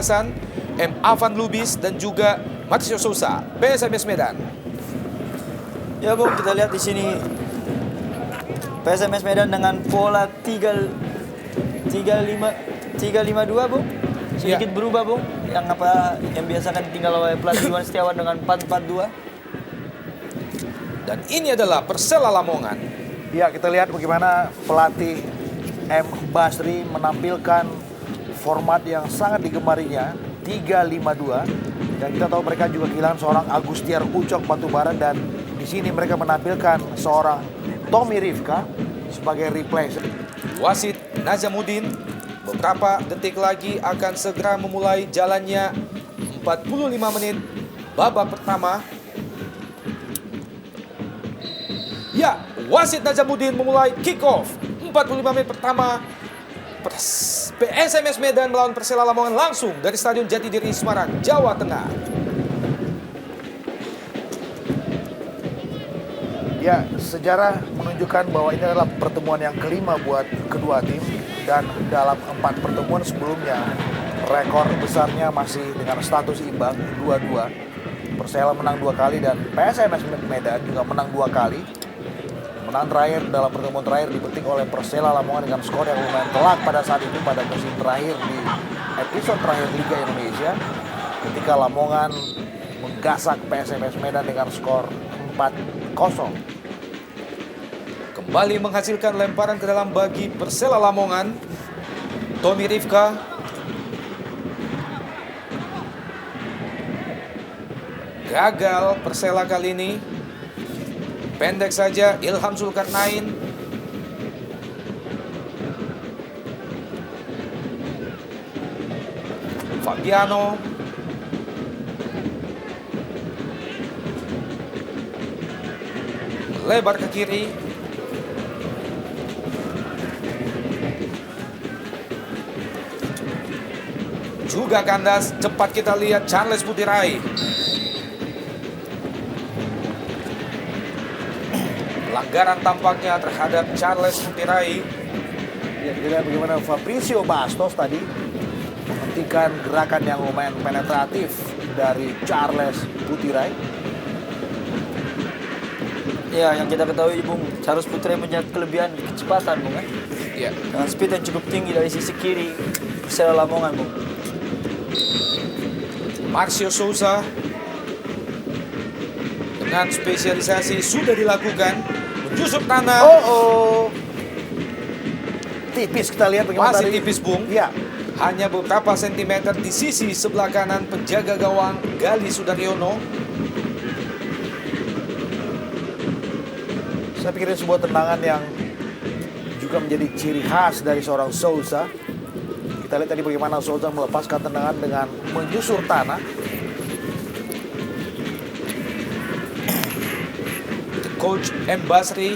Hasan, M. Avan Lubis, dan juga Marcio Sousa, PSMS Medan. Ya Bung, kita lihat di sini PSMS Medan dengan pola 3-5-2 Bung. Sedikit berubah Bung, yang biasa kan tinggal oleh pelatih Iwan Setiawan dengan 4-4-2. Dan ini adalah Persela Lamongan. Ya, kita lihat bagaimana pelatih M. Basri menampilkan format yang sangat digemarinya, 3-5-2. Dan kita tahu mereka juga kehilangan seorang Agustiar Ucok Batubara, dan di sini mereka menampilkan seorang Tommy Rifka sebagai replace. Wasit Nazamuddin beberapa detik lagi akan segera memulai jalannya 45 menit babak pertama. Ya, wasit Nazamuddin memulai kick off 45 menit pertama. PSMS Medan melawan Persela Lamongan langsung dari Stadion Jatidiri, Semarang, Jawa Tengah. Ya, sejarah menunjukkan bahwa ini adalah pertemuan yang kelima buat kedua tim, dan dalam 4 pertemuan sebelumnya rekor besarnya masih dengan status imbang 2-2. Persela menang 2 kali dan PSMS Medan juga menang 2 kali. Menang terakhir dalam pertemuan terakhir dipetik oleh Persela Lamongan dengan skor yang lumayan telak pada saat itu, pada musim terakhir di episode terakhir Liga Indonesia, ketika Lamongan menggasak PSMS Medan dengan skor 4-0. Kembali menghasilkan lemparan ke dalam bagi Persela Lamongan. Tommy Rifka. Gagal Persela kali ini. Pendek saja Ilham Zulkarnain. Fabiano. Lebar ke kiri. Juga kandas, cepat kita lihat Charles Putirai. Pelanggaran tampaknya terhadap Charles Putirai. Ya, kita lihat bagaimana Fabrizio Bastos tadi menghentikan gerakan yang lumayan penetratif dari Charles Putirai. Ya, yang kita ketahui Bung, Charles Putirai punya kelebihan kecepatan Bung, kan? Ya. Dengan speed yang cukup tinggi dari sisi kiri Persela Lamongan Bung. Marcio Sousa dengan spesialisasi sudah dilakukan, menjusuk tanah. Tipis, kita lihat bagaimana Masih tadi. tipis Bung. Ya, Hanya beberapa sentimeter di sisi sebelah kanan penjaga gawang Gali Sudaryono. saya pikir ini sebuah tendangan yang juga menjadi ciri khas dari seorang Sousa. Kita lihat tadi bagaimana Sousa melepaskan tendangan dengan menjusur tanah. Coach M. Basri.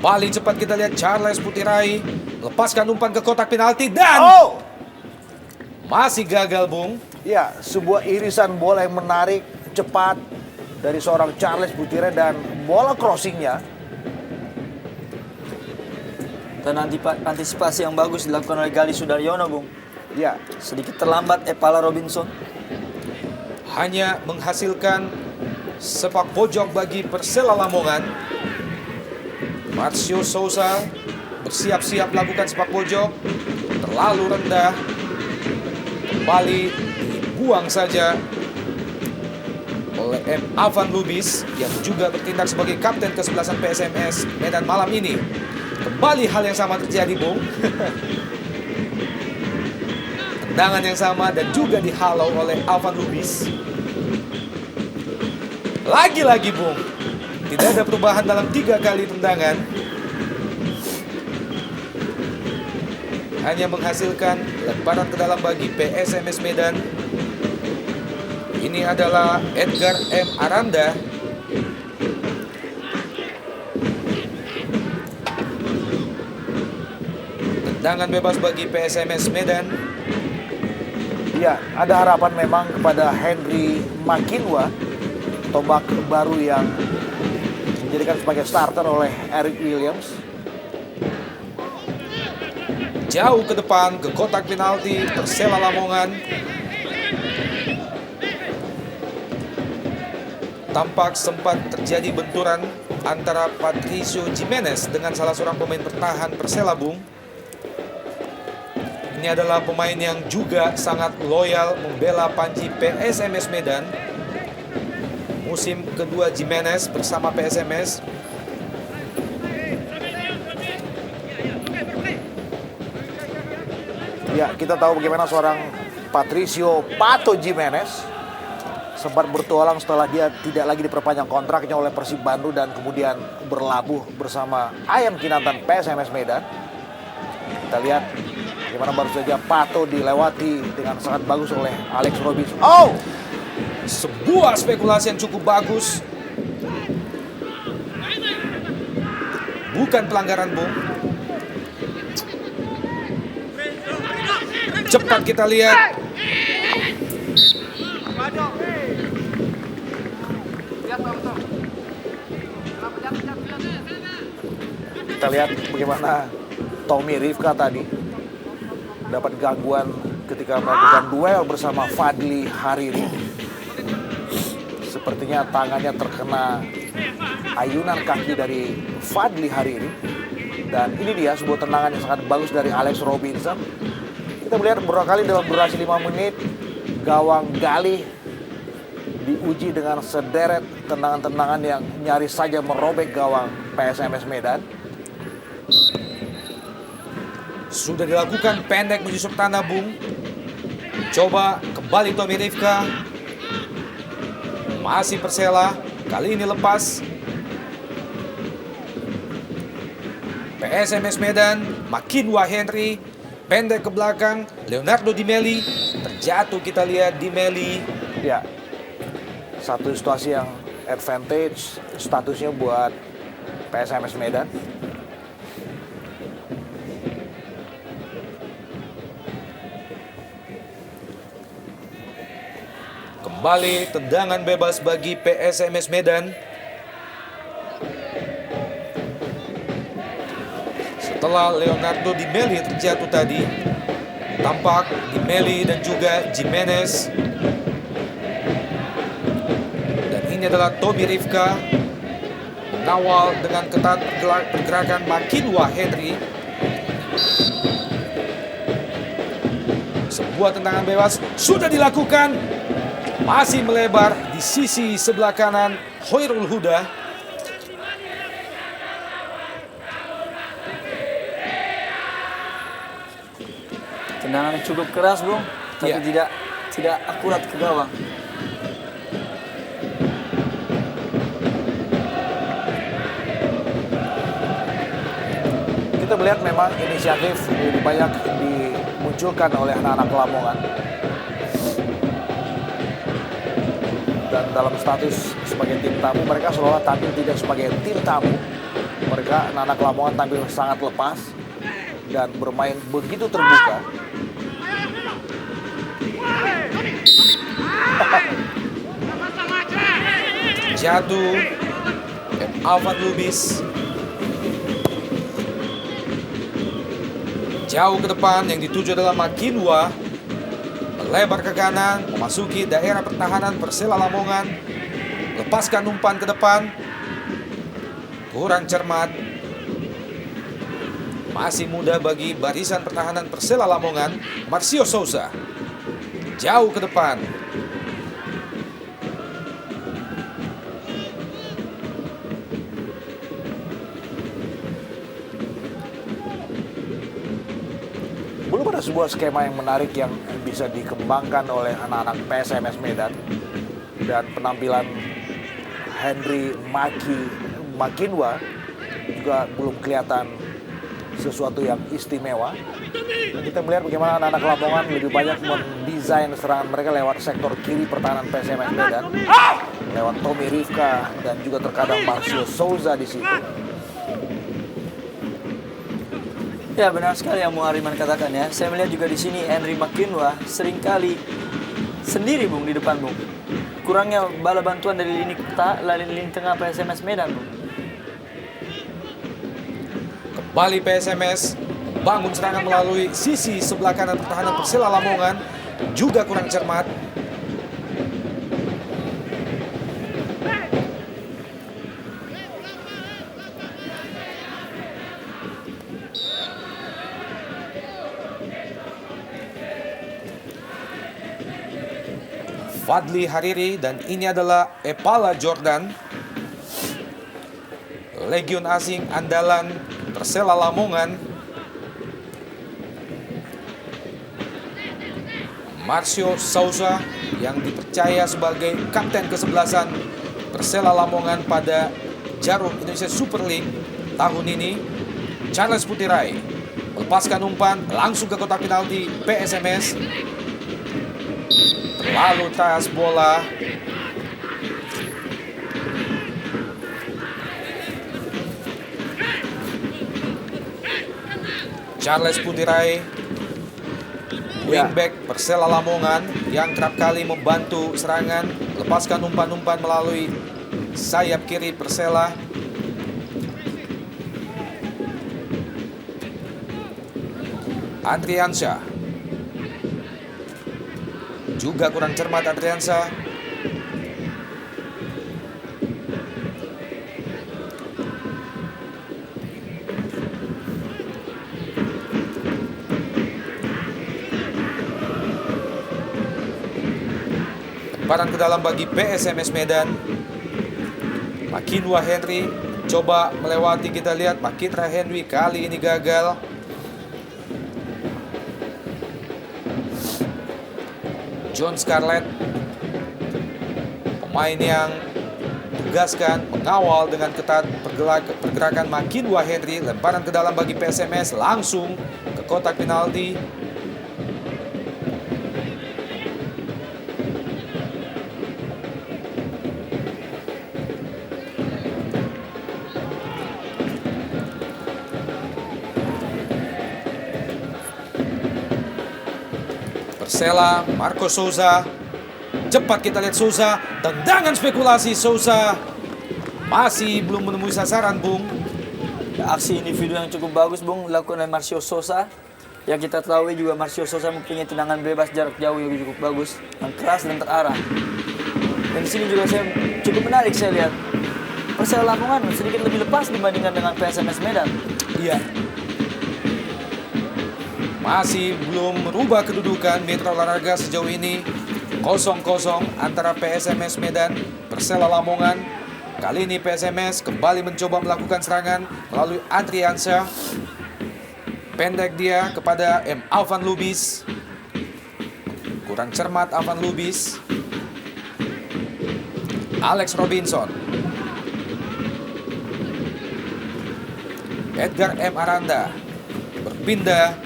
Kembali cepat kita lihat Charles Putirai lepaskan umpan ke kotak penalti dan masih gagal Bung. Ya, sebuah irisan bola yang menarik cepat dari seorang Charles Putirai, dan bola crossingnya. Dan antisipasi yang bagus dilakukan oleh Gali Sudaryono Bung. Ya, Sedikit terlambat Epala Robinson. Hanya menghasilkan sepak pojok bagi Persela Lamongan. Marcio Sousa bersiap-siap melakukan sepak pojok, terlalu rendah, kembali dibuang saja oleh M. Avan Lubis yang juga bertindak sebagai kapten kesebelasan PSMS Medan malam ini. Kembali hal yang sama terjadi Bung. Tendangan yang sama dan juga dihalau oleh Avan Lubis. Lagi-lagi Bung, tidak ada perubahan dalam 3 kali tendangan. Hanya menghasilkan lemparan ke dalam bagi PSMS Medan. Ini adalah Edgar M. Aranda. Tendangan bebas bagi PSMS Medan. Ya, ada harapan memang kepada Henry Makinwa, tombak baru yang dijadikan sebagai starter oleh Eric Williams. Jauh ke depan ke kotak penalti Persela Lamongan. Tampak sempat terjadi benturan antara Patricio Jimenez dengan salah seorang pemain bertahan Persela, Bung. Ini adalah pemain yang juga sangat loyal membela Panji PSMS Medan. Musim kedua Jimenez bersama PSMS. Ya, kita tahu bagaimana seorang Patricio Pato Jimenez sempat bertualang setelah dia tidak lagi diperpanjang kontraknya oleh Persib Bandung dan kemudian berlabuh bersama Ayam Kinantan PSMS Medan. Kita lihat bagaimana baru saja Pato dilewati dengan sangat bagus oleh Alex Robinson. Oh! Sebuah spekulasi yang cukup bagus. Bukan pelanggaran, Bung. Cepat kita lihat. Kita lihat bagaimana Tommy Rifka tadi dapat gangguan ketika melakukan duel bersama Fadli Hariri. Sepertinya tangannya terkena ayunan kaki dari Fadli Hariri. Dan ini dia sebuah tendangan yang sangat bagus dari Alex Robinson. Kita melihat beberapa kali dalam durasi 5 menit gawang Galih diuji dengan sederet tendangan-tendangan yang nyaris saja merobek gawang PSMS Medan. Sudah dilakukan pendek menjusuk tanah, Bung. Coba kembali Tommy Rifka. Masih Persela, kali ini lepas. PSMS Medan, Makinwa Henry, pendek ke belakang, Leonardo Di Meli. Terjatuh kita lihat Di Meli. Ya, satu situasi yang advantage statusnya buat PSMS Medan. Kembali tendangan bebas bagi PSMS Medan. Setelah Leonardo Di Meli terjatuh tadi, tampak Di Meli dan juga Jimenez. Dan ini adalah Tommy Rifka mengawal dengan ketat pergerakan Makinwa Henry. Sebuah tendangan bebas sudah dilakukan. Masih melebar di sisi sebelah kanan Hoirul Huda. Tendangan cukup keras, Bung, tapi Iya. tidak akurat ke gawang. Kita melihat memang inisiatif lebih banyak dimunculkan oleh anak-anak Lamongan. Dan dalam status sebagai tim tamu, mereka seolah tampil tidak sebagai tim tamu. Mereka, anak-anak Lamongan, tampil sangat lepas dan bermain begitu terbuka. Jatuh Alvan Lubis. Jauh ke depan, yang dituju adalah Makinwa. Melebar ke kanan, memasuki daerah pertahanan Persela Lamongan. Lepaskan umpan ke depan. Kurang cermat. Masih muda bagi barisan pertahanan Persela Lamongan, Marcio Souza. Jauh ke depan. Belum ada sebuah skema yang menarik yang bisa dikembangkan oleh anak-anak PSMS Medan. Dan penampilan Henry Makinwa juga belum kelihatan sesuatu yang istimewa. Dan kita melihat bagaimana anak-anak Lamongan lebih banyak mendesain serangan mereka lewat sektor kiri pertahanan PSMS Medan. Lewat Tommy Rifka dan juga terkadang Marcio Souza di situ. Ya benar sekali yang Bung Ariman katakan ya. Saya melihat juga di sini Henry Makinwa seringkali sendiri Bung di depan Bung. Kurangnya bala bantuan dari lini tengah PSMS Medan Bung. Kembali PSMS bangun serangan melalui sisi sebelah kanan pertahanan Persela Lamongan, juga kurang cermat. Fadli Hariri, dan ini adalah Epala Jordan, legion asing andalan Persela Lamongan. Marcio Souza yang dipercaya sebagai kapten kesebelasan Persela Lamongan pada Jarum Indonesia Super League tahun ini. Charles Putirai melepaskan umpan langsung ke kotak penalti PSMS. Lalu tas bola. Charles Putirai, wingback Persela Lamongan yang kerap kali membantu serangan, lepaskan umpan-umpan melalui sayap kiri Persela. Adriansyah, juga kurang cermat Adriansyah. Lemparan ke dalam bagi PSMS Medan. Makinwa Henry coba melewati, kita lihat Makitra Henry kali ini gagal. John Scarlett, pemain yang tugaskan mengawal dengan ketat pergerakan Makinwa Henry. Lemparan ke dalam bagi PSMS langsung ke kotak penalti. Persela, Marco Souza. Cepat kita lihat Souza. Tendangan spekulasi Souza. Masih belum menemui sasaran, Bung. Aksi individu yang cukup bagus Bung dilakukan oleh Marcio Souza. Yang kita tahu juga Marcio Souza mempunyai tendangan bebas jarak jauh yang cukup bagus, yang keras dan terarah. Dan di sini juga saya cukup menarik saya lihat. Persela Lamongan sedikit lebih lepas dibandingkan dengan PSMS Medan. Iya. Masih belum merubah kedudukan Mitra Olahraga sejauh ini 0-0 antara PSMS Medan, Persela Lamongan. Kali ini PSMS kembali mencoba melakukan serangan melalui Adriansyah. Pendek dia kepada Alvan Lubis. Kurang cermat Alvan Lubis. Alex Robinson. Edgar M. Aranda. Berpindah.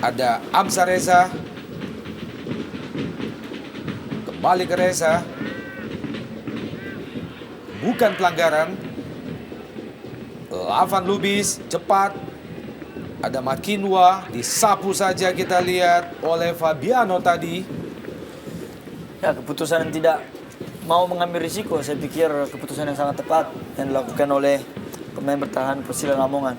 Ada Amsa Reza. Kembali ke Reza. Bukan pelanggaran. Alvan Lubis cepat. Ada Makinwa, disapu saja kita lihat oleh Fabiano tadi. Ya, keputusan yang tidak mau mengambil risiko, saya pikir keputusan yang sangat tepat yang dilakukan oleh pemain bertahan Persela Lamongan.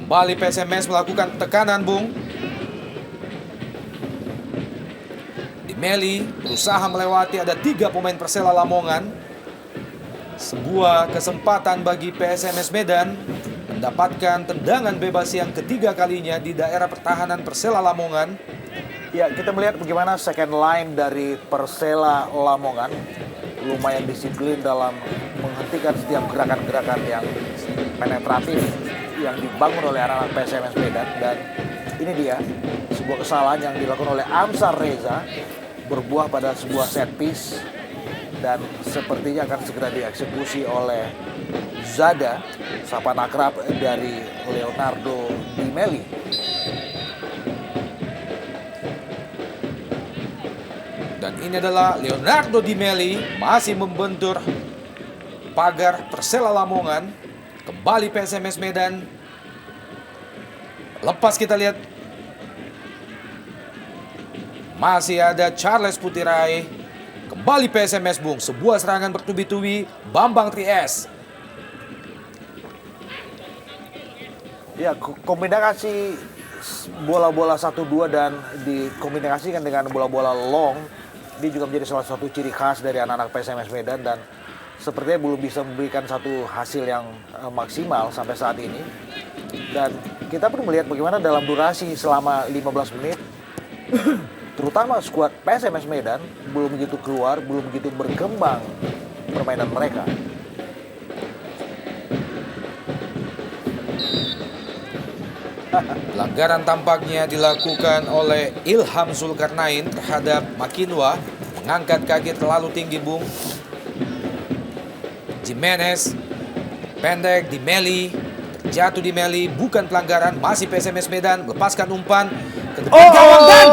Kembali PSMS melakukan tekanan, Bung. Dimeli berusaha melewati, ada 3 pemain Persela Lamongan. Sebuah kesempatan bagi PSMS Medan mendapatkan tendangan bebas yang ketiga kalinya di daerah pertahanan Persela Lamongan. Ya, kita melihat bagaimana second line dari Persela Lamongan lumayan disiplin dalam menghentikan setiap gerakan-gerakan yang penetratif yang dibangun oleh anak-anak PSMS Medan. Dan ini dia sebuah kesalahan yang dilakukan oleh Amsar Reza berbuah pada sebuah set piece dan sepertinya akan segera dieksekusi oleh Zada, sapan akrab dari Leonardo Dimeli. Dan ini adalah Leonardo Dimeli masih membentur pagar Persela Lamongan. Kembali PSMS Medan. Lepas kita lihat masih ada Charles Putirai. Kembali PSMS Bung. Sebuah serangan bertubi-tubi Bambang Tries. Ya, kombinasi bola-bola 1-2 dan dikombinasikan dengan bola-bola long, dia juga menjadi salah satu ciri khas dari anak-anak PSMS Medan, dan sepertinya belum bisa memberikan satu hasil yang maksimal sampai saat ini. Dan kita perlu melihat bagaimana dalam durasi selama 15 menit terutama skuad PSMS Medan belum begitu keluar, belum begitu berkembang permainan mereka. Pelanggaran tampaknya dilakukan oleh Ilham Zulkarnain terhadap Makinwa. Mengangkat kaki terlalu tinggi Bung. Jimenez pendek di Meli. Jatuh di Meli, bukan pelanggaran. Masih PSMS Medan melepaskan umpan ke depan gawang dan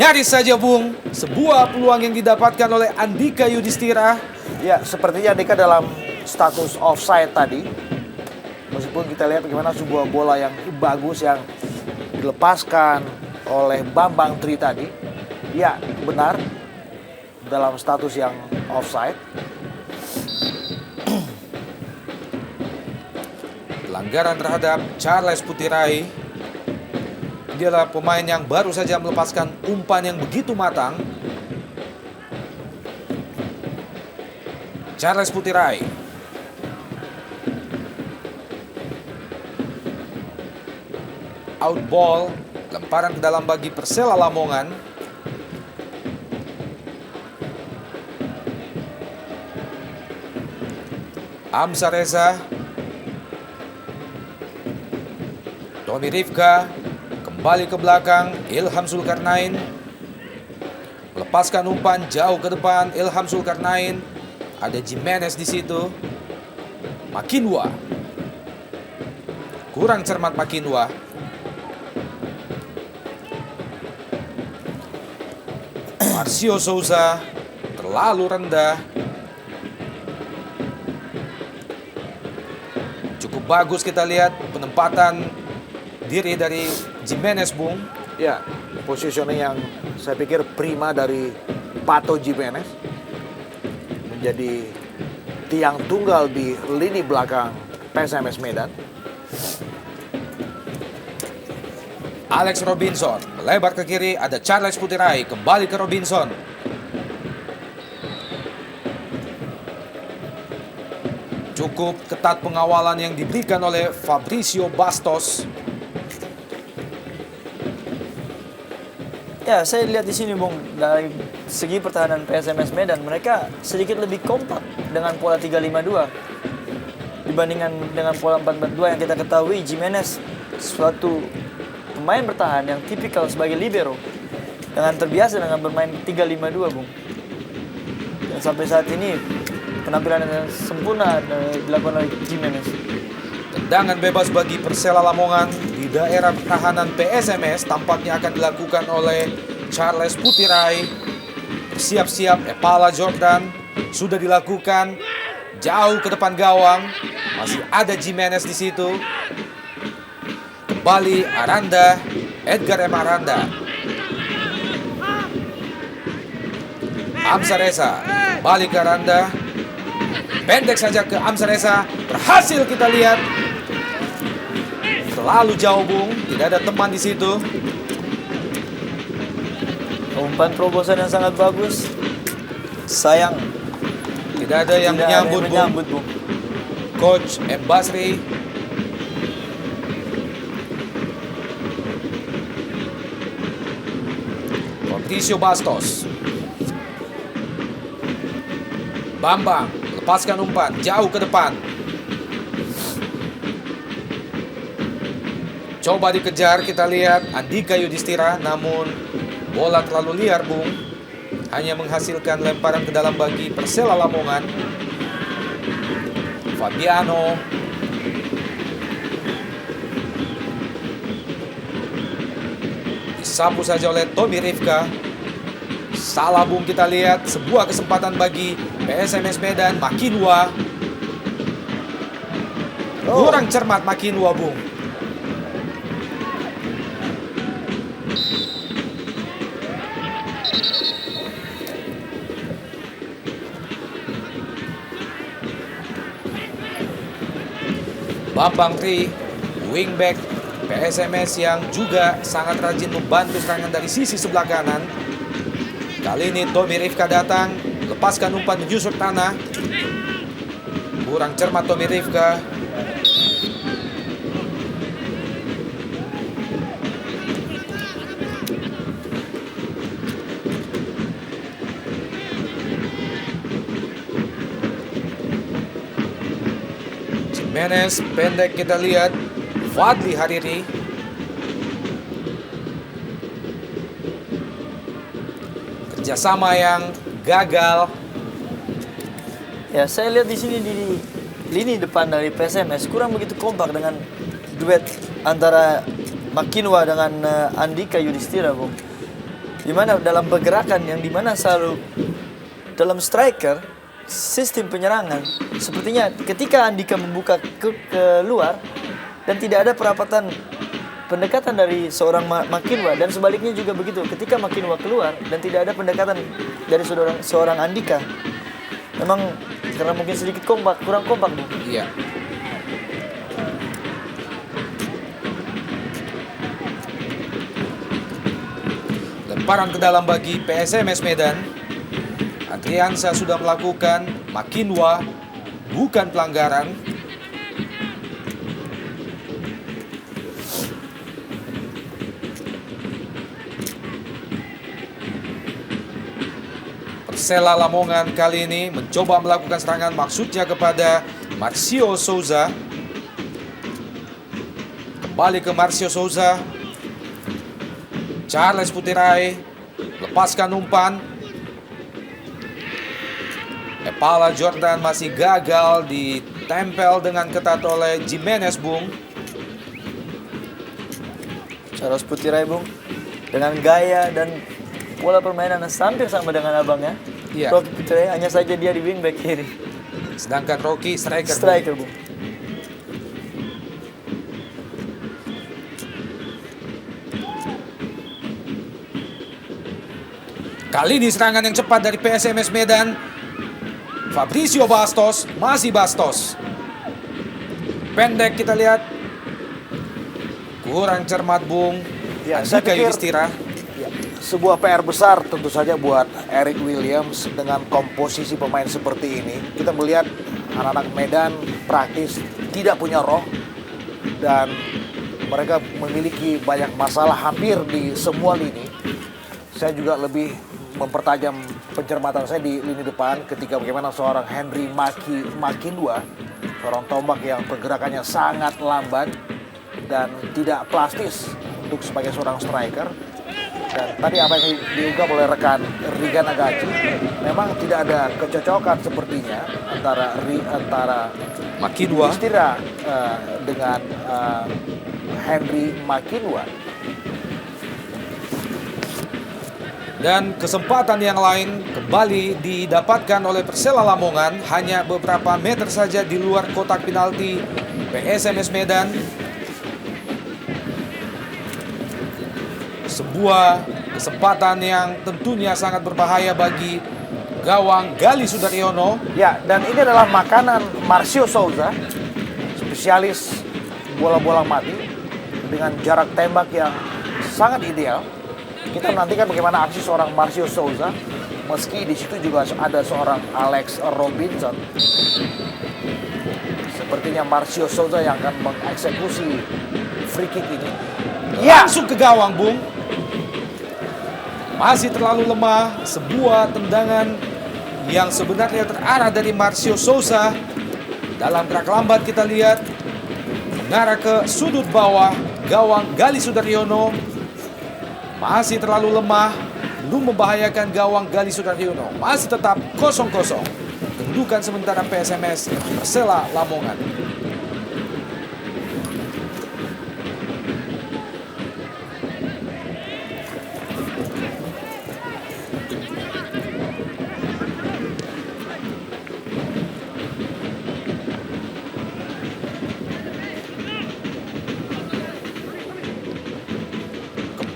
nyaris saja Bung. Sebuah peluang yang didapatkan oleh Andika Yudhistira. Ya, sepertinya Andika dalam status offside tadi. Meskipun kita lihat bagaimana sebuah bola yang bagus yang dilepaskan oleh Bambang Tri tadi. Ya, benar. Dalam status yang offside. Pelanggaran terhadap Charles Putirai. Dia adalah pemain yang baru saja melepaskan umpan yang begitu matang. Charles Putirai. Out ball, lemparan ke dalam bagi Persela Lamongan. Amsa Reza. Tommy Rifka kembali ke belakang. Ilham Zulkarnain melepaskan umpan jauh ke depan. Ilham Zulkarnain, ada Jimenez di situ. Makinwa kurang cermat. Makinwa Marcio Souza terlalu rendah. Cukup bagus kita lihat penempatan diri dari Jimenez Bung. Ya, positioning yang saya pikir prima dari Pato Jimenez. Menjadi tiang tunggal di lini belakang PSMS Medan. Alex Robinson melebar ke kiri, ada Charles Putirai, kembali ke Robinson. Cukup ketat pengawalan yang diberikan oleh Fabricio Bastos. Ya, saya lihat di sini Bung, dari segi pertahanan PSMS Medan mereka sedikit lebih kompak dengan pola 3-5-2 dibandingkan dengan pola 4-4-2 yang kita ketahui. Jimenez suatu pemain bertahan yang tipikal sebagai libero, dengan terbiasa dengan bermain 3-5-2 Bung. Dan sampai saat ini penampilan yang sempurna dilakukan oleh Jimenez. Tendangan bebas bagi Persela Lamongan di daerah pertahanan PSMS tampaknya akan dilakukan oleh Charles Putirai. Bersiap-siap Epala Jordan sudah dilakukan jauh ke depan gawang. Masih ada Jimenez di situ. Kembali Aranda, Edgar M. Aranda. Amsa Reza kembali ke Aranda. Pendek saja ke Amsa Reza. Berhasil kita lihat. Terlalu jauh Bung, tidak ada teman di situ. Umpan terobosan yang sangat bagus. Sayang Tidak ada yang tidak ada menyambut Bung. Bung. Coach M. Basri. Fabricio Bastos. Bambang lepaskan umpan jauh ke depan. Coba dikejar, kita lihat Andika Yudhistira, namun bola terlalu liar Bung. Hanya menghasilkan lemparan ke dalam bagi Persela Lamongan. Fabiano. Disapu saja oleh Tommy Rifka. Salah Bung, kita lihat sebuah kesempatan bagi PSMS Medan, Makinwa. Kurang cermat Makinwa, Bung. Bambang Tri, wingback PSMS yang juga sangat rajin membantu serangan dari sisi sebelah kanan. Kali ini Tommy Rifka datang, lepaskan umpan menyusut tanah. Kurang cermat Tommy Rifka. Jimenez pendek kita lihat. Fadli Hariri. Kerjasama yang gagal. Ya, saya lihat di sini di lini depan dari PSMS kurang begitu kompak dengan duet antara Makinwa dengan Andika Yudhistira, Bung. Dimana dalam pergerakan yang dimana selalu dalam striker sistem penyerangan sepertinya ketika Andika membuka ke luar dan tidak ada perapatan pendekatan dari seorang Makinwa, dan sebaliknya juga begitu ketika Makinwa keluar dan tidak ada pendekatan dari seorang Andika. Memang karena mungkin sedikit kompak, kurang kompak, Bung. Iya. Lemparan ke dalam bagi PSMS Medan. Adriansa sudah melakukan, Makinwa bukan pelanggaran. Persela Lamongan kali ini mencoba melakukan serangan, maksudnya kepada Marcio Souza. Kembali ke Marcio Souza. Charles Putirai lepaskan umpan. Epala Jordan masih gagal ditempel dengan ketat oleh Jimenez, Bung. Charles Putirai, Bung, dengan gaya dan pola permainan hampir sama dengan abangnya. Iya. Rocky Putirai, hanya saja dia di wingback kiri. Sedangkan Rocky striker. Striker, Bung. Kali ini serangan yang cepat dari PSMS Medan. Fabrizio Bastos, masih Bastos. Pendek kita lihat. Kurang cermat, Bung. Ya, saya Andika pikir Yudhistira. ya, sebuah PR besar tentu saja buat Eric Williams dengan komposisi pemain seperti ini. Kita melihat anak-anak Medan praktis tidak punya roh dan mereka memiliki banyak masalah hampir di semua lini. Saya juga lebih mempertajam pencermatan saya di lini depan ketika bagaimana seorang Henry Makinwa, seorang tombak yang pergerakannya sangat lamban dan tidak plastis untuk sebagai seorang striker. Dan tadi apa yang diungkap oleh rekan Rigan Agaci, memang tidak ada kecocokan sepertinya antara Makinwa. Yudhistira dengan Henry Makinwa. Dan kesempatan yang lain kembali didapatkan oleh Persela Lamongan, hanya beberapa meter saja di luar kotak penalti PSMS Medan. Sebuah kesempatan yang tentunya sangat berbahaya bagi gawang Gali Sudaryono. Ya, dan ini adalah makanan Marcio Souza, spesialis bola-bola mati dengan jarak tembak yang sangat ideal. Kita menantikan bagaimana aksi seorang Marcio Souza, meski di situ juga ada seorang Alex Robinson. Sepertinya Marcio Souza yang akan mengeksekusi free kick ini. Ya, Langsung ke gawang, Bung. Masih terlalu lemah. Sebuah tendangan yang sebenarnya terarah dari Marcio Souza. Dalam gerak lambat kita lihat mengarah ke sudut bawah gawang Gali Sudaryono. Masih terlalu lemah, belum membahayakan gawang Gali Sudaryono. Masih tetap 0-0. Kedudukan sementara PSMS Persela Lamongan.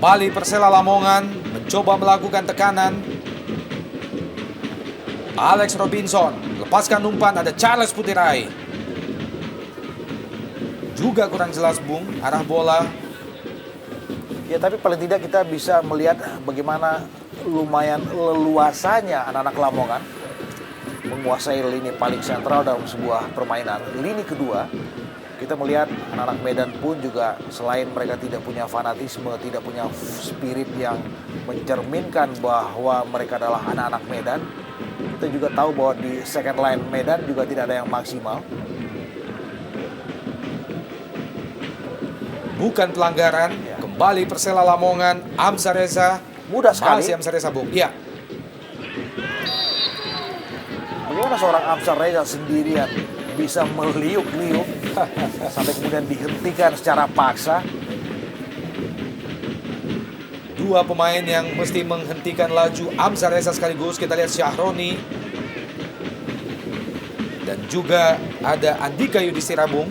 Kembali Persela Lamongan mencoba melakukan tekanan. Alex Robinson lepaskan umpan, ada Charles Putirai. Juga kurang jelas Bung arah bola. Ya, tapi paling tidak kita bisa melihat bagaimana lumayan leluasanya anak-anak Lamongan menguasai lini paling sentral dalam sebuah permainan. Lini kedua, kita melihat anak-anak Medan pun juga selain mereka tidak punya fanatisme, tidak punya spirit yang mencerminkan bahwa mereka adalah anak-anak Medan. Kita juga tahu bahwa di second line Medan juga tidak ada yang maksimal. Bukan pelanggaran. Kembali Persela Lamongan, Amsar Reza. Mudah sekali. Masih Amsar Reza, Bung. Iya. Bagaimana seorang Amsar Reza sendirian bisa meliuk-liuk sampai kemudian dihentikan secara paksa? Dua pemain yang mesti menghentikan laju Amsar Reza sekaligus. Kita lihat Syahroni. Dan juga ada Andika Yudhistira, Bung.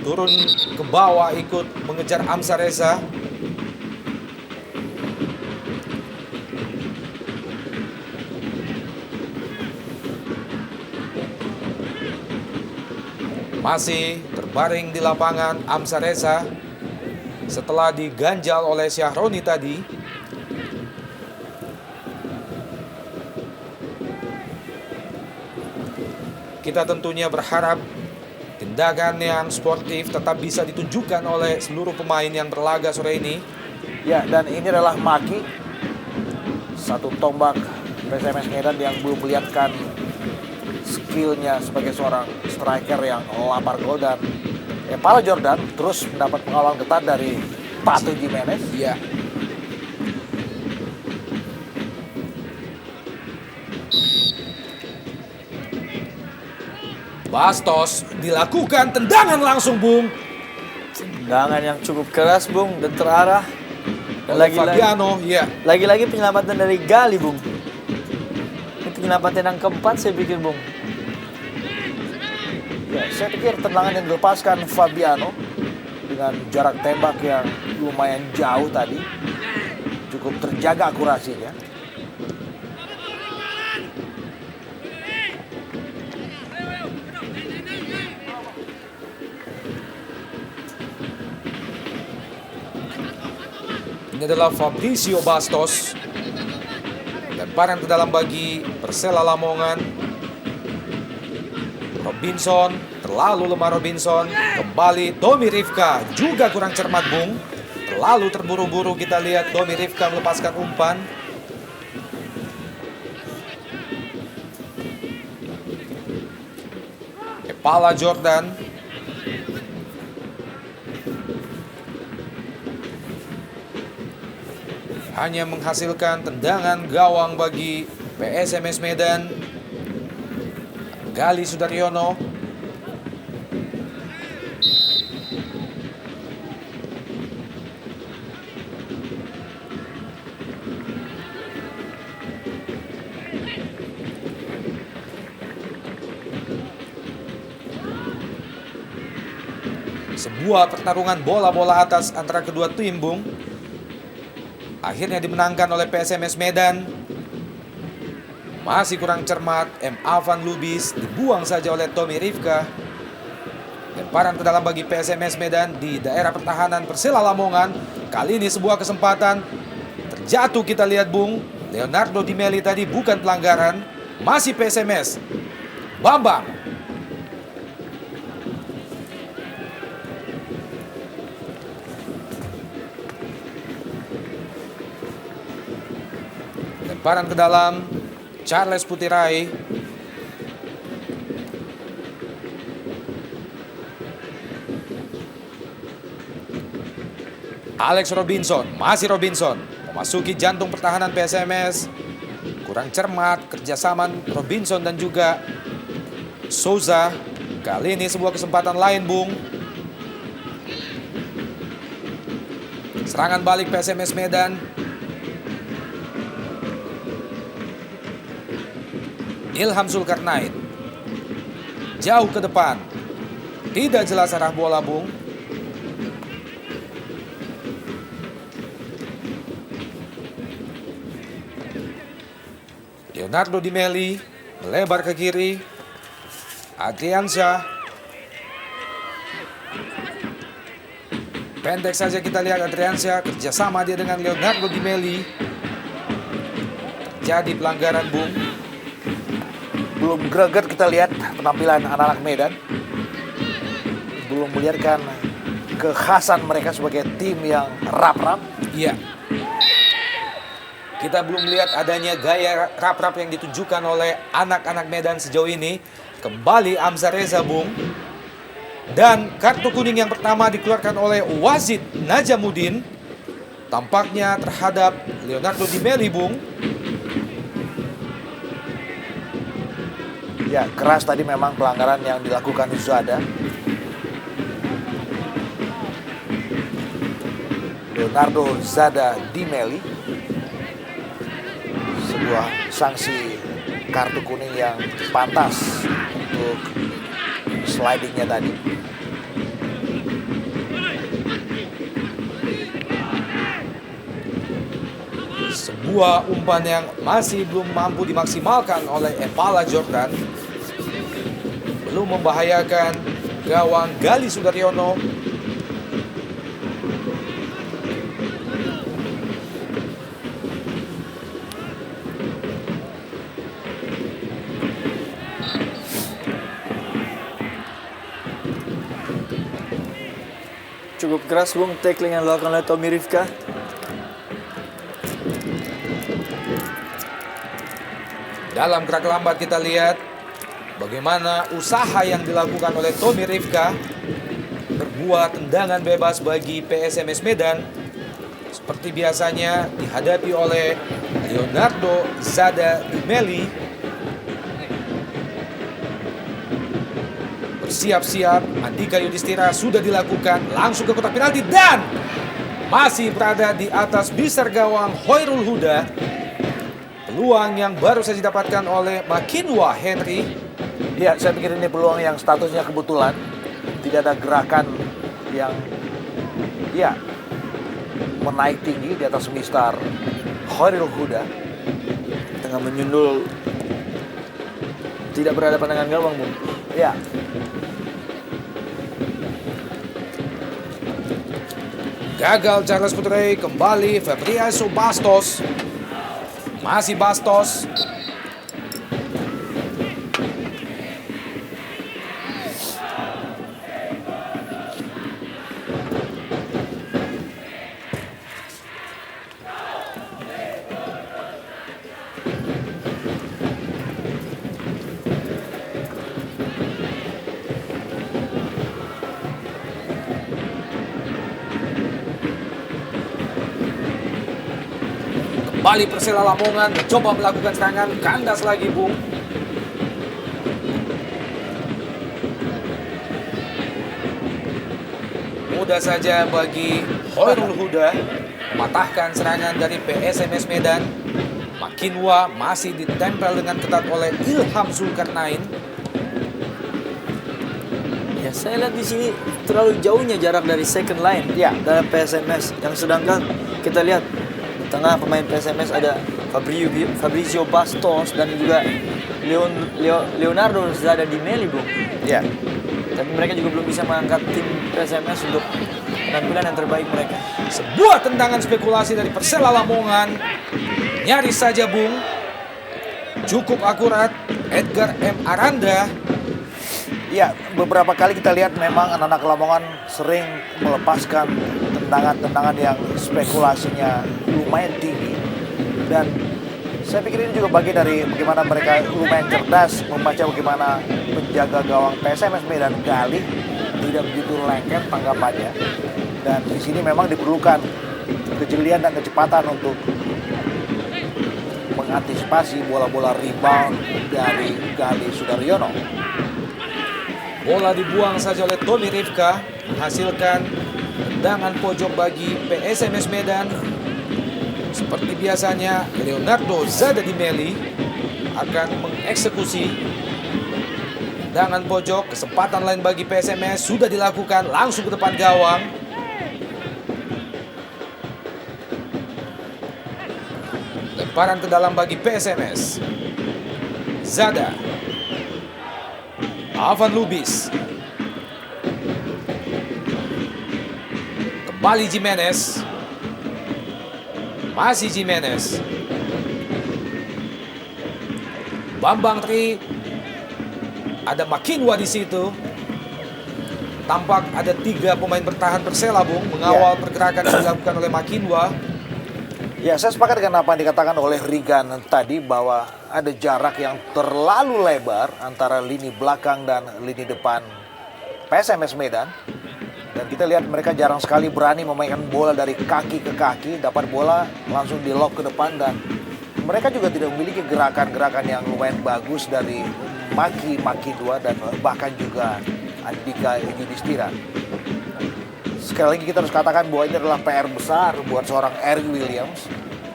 Turun ke bawah ikut mengejar Amsar Reza. Masih terbaring di lapangan Amsar Reza setelah diganjal oleh Syahroni tadi. Kita tentunya berharap tindakan yang sportif tetap bisa ditunjukkan oleh seluruh pemain yang berlaga sore ini. Ya, dan ini adalah Maki, satu tombak PSMS Medan yang belum melihatkan skillnya sebagai seorang striker yang lapar gol. Dan Paulo Jordan terus mendapat pengawalan ketat dari Pato Jimenez. Iya. Bastos dilakukan tendangan langsung, Bung. Tendangan yang cukup keras, Bung, dan terarah. Dan Oleh Fabiano, iya. lagi-lagi penyelamatan dari Gali, Bung. Ini penyelamatan yang keempat saya pikir, Bung. Ya, saya pikir tendangan yang dilepaskan Fabiano dengan jarak tembak yang lumayan jauh tadi cukup terjaga akurasinya. Ini adalah Fabrizio Bastos. Lemparan ke dalam bagi Persela Lamongan. Robinson, terlalu lemah Robinson. Kembali Domi Rifka, juga kurang cermat, Bung. Terlalu terburu-buru kita lihat Domi Rifka melepaskan umpan. Kepala Jordan. Hanya menghasilkan tendangan gawang bagi PSMS Medan. Gali Sudaryono. Sebuah pertarungan bola-bola atas antara kedua tim, Bung. Akhirnya dimenangkan oleh PSMS Medan. Masih kurang cermat, Avan Lubis dibuang saja oleh Domi Rifka. Lemparan ke dalam bagi PSMS Medan di daerah pertahanan Persela Lamongan. Kali ini sebuah kesempatan terjatuh, kita lihat, Bung. Leonardo Di Meli tadi bukan pelanggaran. Masih PSMS. Bambang. Lemparan ke dalam, Charles Putirai. Alex Robinson, masih Robinson. Memasuki jantung pertahanan PSMS. Kurang cermat kerjasama Robinson dan juga Souza. Kali ini sebuah kesempatan lain, Bung. Serangan balik PSMS Medan. Ilham Zulkarnain. Jauh ke depan. Tidak jelas arah bola, Bung. Leonardo Di Meli melebar ke kiri. Adriansyah. Pendek saja kita lihat Adriansyah, kerjasama dia dengan Leonardo Di Meli. Jadi pelanggaran, Bung. Belum greget kita lihat penampilan anak-anak Medan. Belum melihatkan kekhasan mereka sebagai tim yang rap-rap. Iya. Kita belum lihat adanya gaya rap-rap yang ditunjukkan oleh anak-anak Medan sejauh ini. Kembali Hamzah Reza, Bung. Dan kartu kuning yang pertama dikeluarkan oleh wasit Najamuddin. Tampaknya terhadap Leonardo Di Meli, Bung. Ya, keras tadi memang pelanggaran yang dilakukan Zada. Leonardo Zada Di Meli. Sebuah sanksi kartu kuning yang pantas untuk slidingnya tadi. Sebuah umpan yang masih belum mampu dimaksimalkan oleh Epala Jordan. Belum membahayakan gawang Gali Sudaryono. Cukup keras, Bung, tackling yang dilakukan oleh Tommy Rifka. Dalam gerak lambat kita lihat bagaimana usaha yang dilakukan oleh Tommy Rifka berbuat tendangan bebas bagi PSMS Medan. Seperti biasanya dihadapi oleh Leonardo Zada Di Meli. Bersiap-siap, Andika Yudhistira sudah dilakukan, langsung ke kotak penalti dan masih berada di atas bisar gawang Hoirul Huda. Peluang yang baru saja didapatkan oleh Makinwa Henry. Ya, saya pikir ini peluang yang statusnya kebetulan. Tidak ada gerakan yang menaik tinggi di atas mistar Hoirul Huda. Tengah menyundul, tidak berhadapan dengan gawang, Bung. Ya, Gagal Charles Putre, kembali Fabriaso Bastos. Masih Bastos. Kembali Persela Lamongan mencoba melakukan serangan, kandas lagi, Bung. Mudah saja bagi Hoirul Huda mematahkan serangan dari PSMS Medan. Makinwa masih ditempel dengan ketat oleh Ilham Zulkarnain. Ya, saya lihat di sini terlalu jauhnya jarak dari second line Ya. dalam PSMS. Yang sedangkan kita lihat di tengah pemain PSMS ada Fabrizio Bastos dan juga Leonardo Zada Di Meli, Bung. ya. Tapi mereka juga belum bisa mengangkat tim PSMS untuk penampilan yang terbaik mereka. Sebuah tendangan spekulasi dari Persela Lamongan. Nyaris saja, Bung. Cukup akurat. Edgar M. Aranda. Ya, beberapa kali kita lihat memang anak-anak Lamongan sering melepaskan tendangan-tendangan yang spekulasinya lumayan tinggi. Dan saya pikir ini juga bagian dari bagaimana mereka lumayan cerdas membaca bagaimana penjaga gawang PSMS Medan Gali tidak begitu lengket tanggapannya. Dan di sini memang diperlukan kejelian dan kecepatan untuk mengantisipasi bola-bola rebound dari Gali Sudaryono. Bola dibuang saja oleh Tommy Rifka, menghasilkan tendangan pojok bagi PSMS Medan. Seperti biasanya, Leonardo Zada Di Meli akan mengeksekusi tendangan pojok. Kesempatan lain bagi PSMS sudah dilakukan, langsung ke depan gawang. Lemparan ke dalam bagi PSMS. Zada. Avan Lubis. Kembali Jimenez. Masih Jimenez. Bambang Tri. Ada Makinwa di situ. Tampak ada 3 pemain bertahan Persela, Bung, mengawal pergerakan yang dilakukan oleh Makinwa. Ya, saya sepakat dengan apa yang dikatakan oleh Rigan tadi bahwa ada jarak yang terlalu lebar antara lini belakang dan lini depan PSMS Medan. Dan kita lihat mereka jarang sekali berani memainkan bola dari kaki ke kaki, dapat bola langsung di lock ke depan, dan mereka juga tidak memiliki gerakan-gerakan yang lumayan bagus dari Maki 2 dan bahkan juga Andika Yudhistira. Sekali lagi kita harus katakan bahwa ini adalah PR besar buat seorang Eric Williams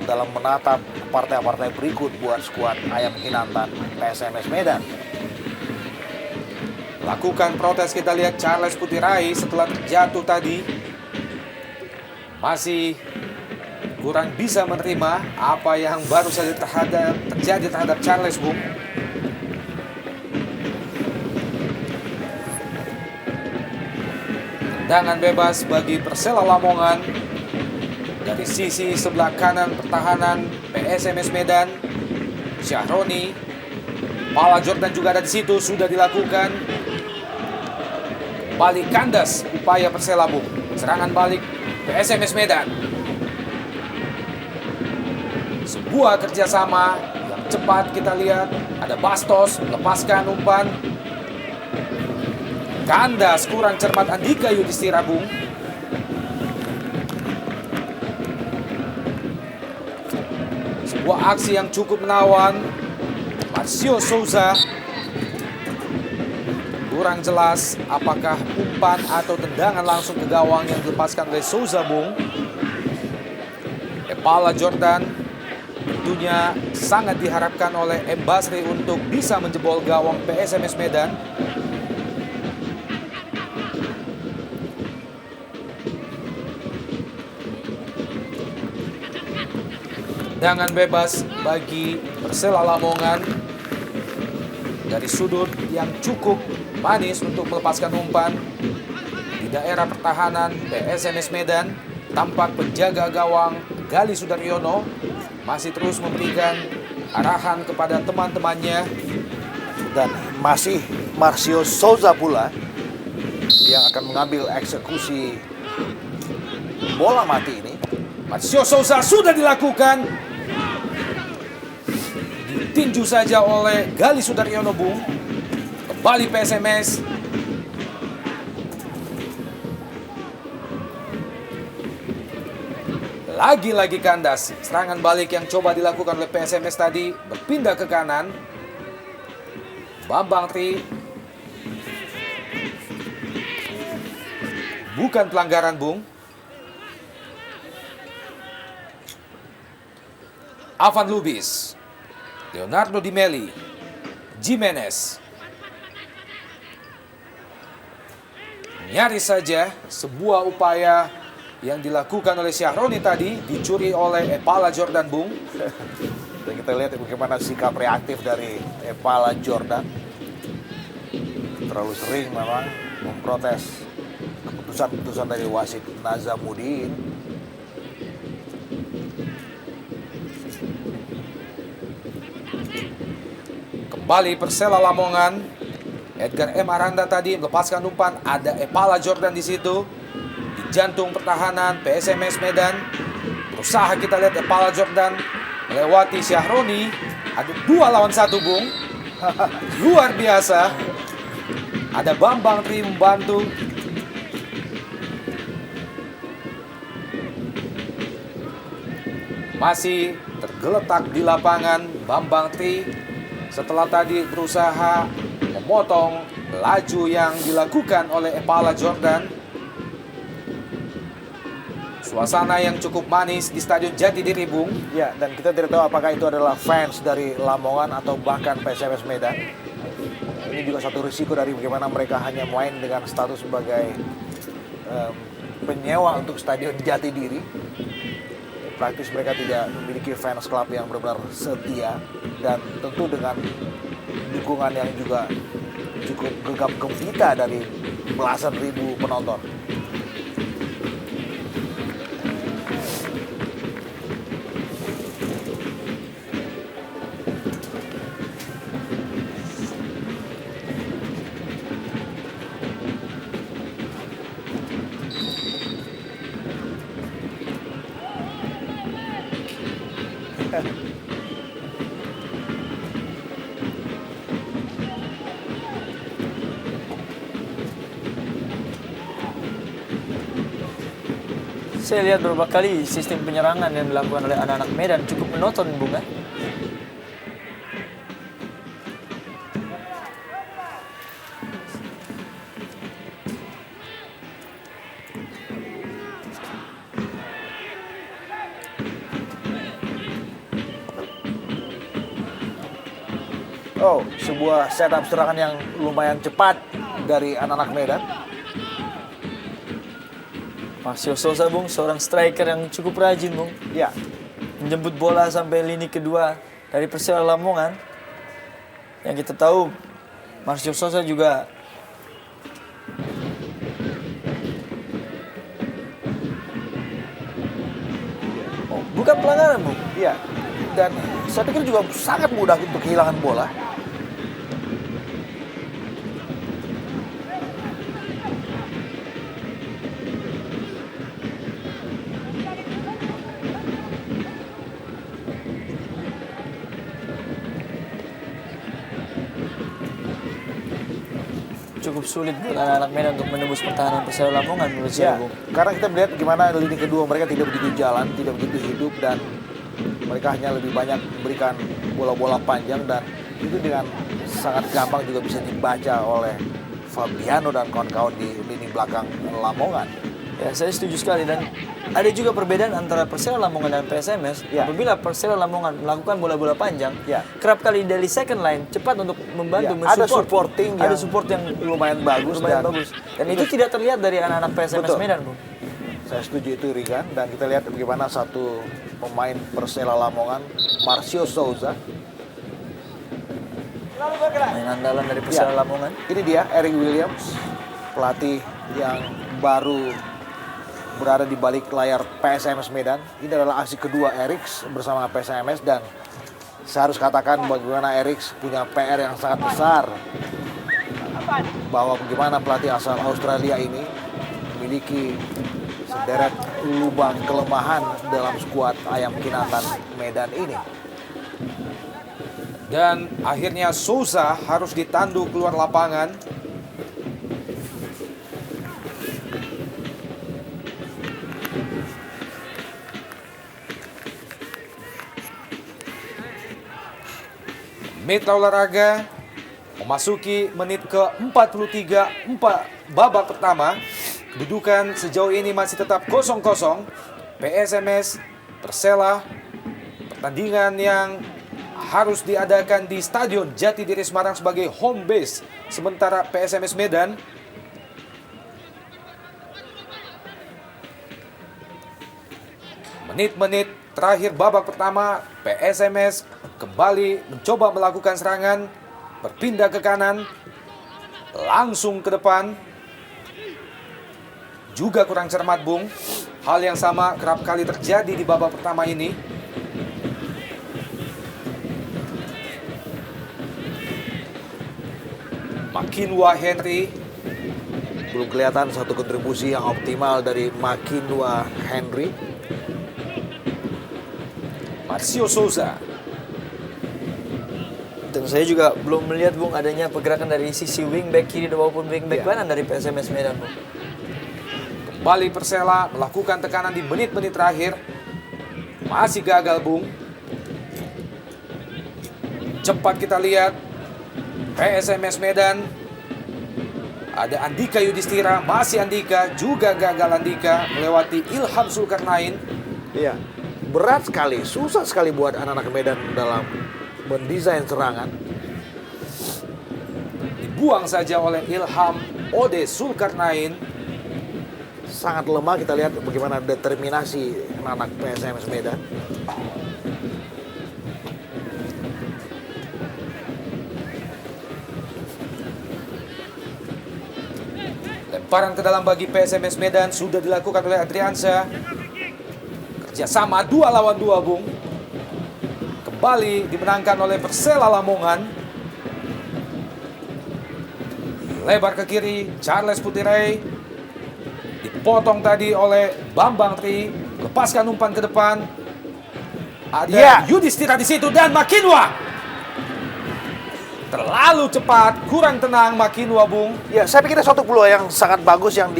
dalam menatap partai-partai berikut buat skuad Ayam Kinantan PSMS Medan. Lakukan protes, kita lihat Charles Putirai setelah terjatuh tadi. Masih kurang bisa menerima apa yang baru saja terjadi terhadap Charles, Bung. Tendangan bebas bagi Persela Lamongan dari sisi sebelah kanan pertahanan PSMS Medan. Syahroni, Pala Jordan juga ada di situ, sudah dilakukan. Balik kandas upaya Persela, Bung. Serangan balik PSMS Medan. Sebuah kerjasama yang cepat kita lihat. Ada Bastos melepaskan umpan. Kandas kurang cermat Andika Yudhistira, Bung. Sebuah aksi yang cukup menawan. Marcio Souza. Kurang jelas apakah umpan atau tendangan langsung ke gawang yang dilepaskan oleh Souza, Bung. Pala Jordan tentunya sangat diharapkan oleh M. Basri untuk bisa menjebol gawang PSMS Medan. Tendangan bebas bagi Persela Lamongan dari sudut yang cukup manis untuk melepaskan umpan di daerah pertahanan PSMS Medan. Tampak penjaga gawang Gali Sudaryono masih terus memberikan arahan kepada teman-temannya, Dan masih Marcio Souza pula yang akan mengambil eksekusi bola mati ini. Marcio Souza sudah dilakukan. Ditinju saja oleh Gali Sudaryono, Bung. Kembali PSMS. Lagi-lagi kandas. Serangan balik yang coba dilakukan oleh PSMS tadi berpindah ke kanan. Bambang Tri. Bukan pelanggaran, Bung. Avan Lubis, Leonardo Di Meli, Jimenez. Nyaris saja sebuah upaya yang dilakukan oleh Syahroni tadi dicuri oleh Pala Jordan, Bung. Dan kita lihat bagaimana sikap reaktif dari Pala Jordan. Terlalu sering memang memprotes keputusan-keputusan dari wasit Nazamuddin. Kembali Persela Lamongan. Edgar M. Aranda tadi melepaskan umpan. Ada Pala Jordan di situ. Di jantung pertahanan PSMS Medan. Berusaha kita lihat Pala Jordan melewati Syahroni. Ada 2 lawan 1, Bung. Luar biasa. Ada Bambang Tri membantu. Masih tergeletak di lapangan Bambang Tri. Setelah tadi berusaha memotong laju yang dilakukan oleh Pala Jordan. Suasana yang cukup manis di Stadion Jatidiri, Bung. Ya, dan kita tidak tahu apakah itu adalah fans dari Lamongan atau bahkan PSMS Medan. Ini juga satu risiko dari bagaimana mereka hanya main dengan status sebagai penyewa untuk Stadion Jatidiri. Praktis mereka tidak memiliki fans club yang benar-benar setia, dan tentu dengan dukungan yang juga cukup gegap gempita dari belasan ribu penonton. Saya lihat beberapa kali sistem penyerangan yang dilakukan oleh anak-anak Medan cukup monoton, Bung. Oh, sebuah setup serangan yang lumayan cepat dari anak-anak Medan. Marcio Sosa, Bung, seorang striker yang cukup rajin, Bung. Ya, Menjemput bola sampai lini kedua dari Persela Lamongan. Yang kita tahu, Marcio Sosa juga bukan pelanggaran, Bung. iya. Dan saya pikir juga sangat mudah untuk kehilangan bola. Cukup sulit buat anak-anak Medan untuk menembus pertahanan Persela Lamongan menurut Ya, saya, Bung. karena kita melihat gimana lini kedua mereka tidak begitu jalan, tidak begitu hidup, dan mereka hanya lebih banyak memberikan bola-bola panjang, dan itu dengan sangat gampang juga bisa dibaca oleh Fabiano dan kawan-kawan di lini belakang Lamongan. Ya, saya setuju sekali, dan ada juga perbedaan antara Persela Lamongan dan PSMS. Ya. Apabila Persela Lamongan melakukan bola-bola panjang, Ya. kerap kali dari second line cepat untuk membantu Ya, ada mensupport. supporting ada yang support yang lumayan bagus, lumayan dan bagus. Dan itu tidak terlihat dari anak-anak PSMS Betul. Medan, Bung. saya setuju itu, Rigan. Dan kita lihat bagaimana satu pemain Persela Lamongan, Marcio Souza. Main andalan dari Persela Ya. Lamongan. Ini dia Eric Williams, pelatih yang baru berada di balik layar PSMS Medan. Ini adalah aksi kedua Eric bersama PSMS, dan saya harus katakan bagaimana Eric punya PR yang sangat besar, bahwa bagaimana pelatih asal Australia ini memiliki sederet lubang kelemahan dalam skuad ayam kinatan Medan ini. Dan akhirnya Sousa harus ditandu keluar lapangan. Mitra olahraga memasuki menit ke-43 babak pertama. Kedudukan sejauh ini masih tetap 0-0. PSMS Persela, pertandingan yang harus diadakan di Stadion Jatidiri Semarang sebagai home base. Sementara PSMS Medan menit-menit terakhir babak pertama, PSMS kembali mencoba melakukan serangan, berpindah ke kanan, langsung ke depan. Juga kurang cermat, Bung. Hal yang sama kerap kali terjadi di babak pertama ini. Makinwa Henry. Belum kelihatan satu kontribusi yang optimal dari Makinwa Henry. Marcio Souza. Dan saya juga belum melihat, Bung, adanya pergerakan dari sisi wingback kiri maupun wingback Ya. kanan dari PSMS Medan, Bung. Kembali Persela melakukan tekanan di menit-menit terakhir. Masih gagal, Bung. Cepat kita lihat. PSMS Medan. Ada Andika Yudhistira, masih Andika, juga gagal Andika melewati Ilham Zulkarnain. Iya, berat sekali, susah sekali buat anak-anak Medan dalam mendesain serangan. Dibuang saja oleh Ilham Ode Zulkarnain. Sangat lemah, kita lihat bagaimana determinasi anak-anak PSMS Medan. Lemparan ke dalam bagi PSMS Medan sudah dilakukan oleh Adriansyah. Kerjasama 2 lawan 2, Bung. Kembali dimenangkan oleh Persela Lamongan. Lebar ke kiri, Charles Putirai. Dipotong tadi oleh Bambang Tri. Lepaskan umpan ke depan. Ada Yudhistira di situ dan Makinwa. Terlalu cepat, kurang tenang Makinwa, Bung. Ya, saya pikir suatu peluang yang sangat bagus yang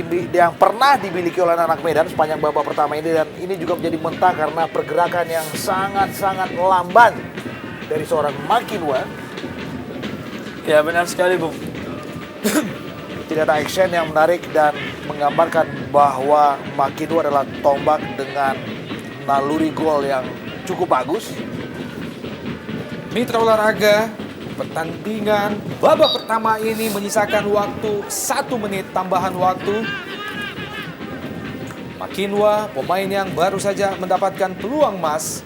pernah dimiliki oleh anak Medan sepanjang babak pertama ini, dan ini juga menjadi mentah karena pergerakan yang sangat-sangat lamban dari seorang Makinwa. Ya benar sekali, Bung. Tidak ada action yang menarik dan menggambarkan bahwa Makinwa adalah tombak dengan naluri gol yang cukup bagus. Mitra olahraga, pertandingan babak pertama ini menyisakan waktu 1 menit tambahan waktu. Makinwa, pemain yang baru saja mendapatkan peluang emas.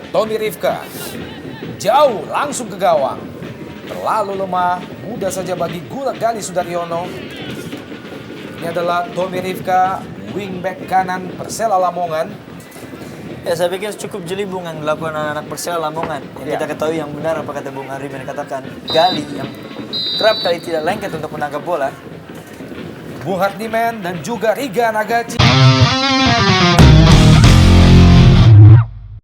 Tony Rifka, jauh langsung ke gawang. Terlalu lemah, mudah saja bagi Gali Sudaryono. Ini adalah Tommy Rifka, wingback kanan Persela Lamongan. Ya saya pikir cukup jeli, Bung, yang dilakukan anak Persela Lamongan. Yang kita ketahui yang benar apa kata Bung Arif yang katakan, Gali yang kerap kali tidak lengket untuk menangkap bola. Bung Hardiman dan juga Riga Nagachi.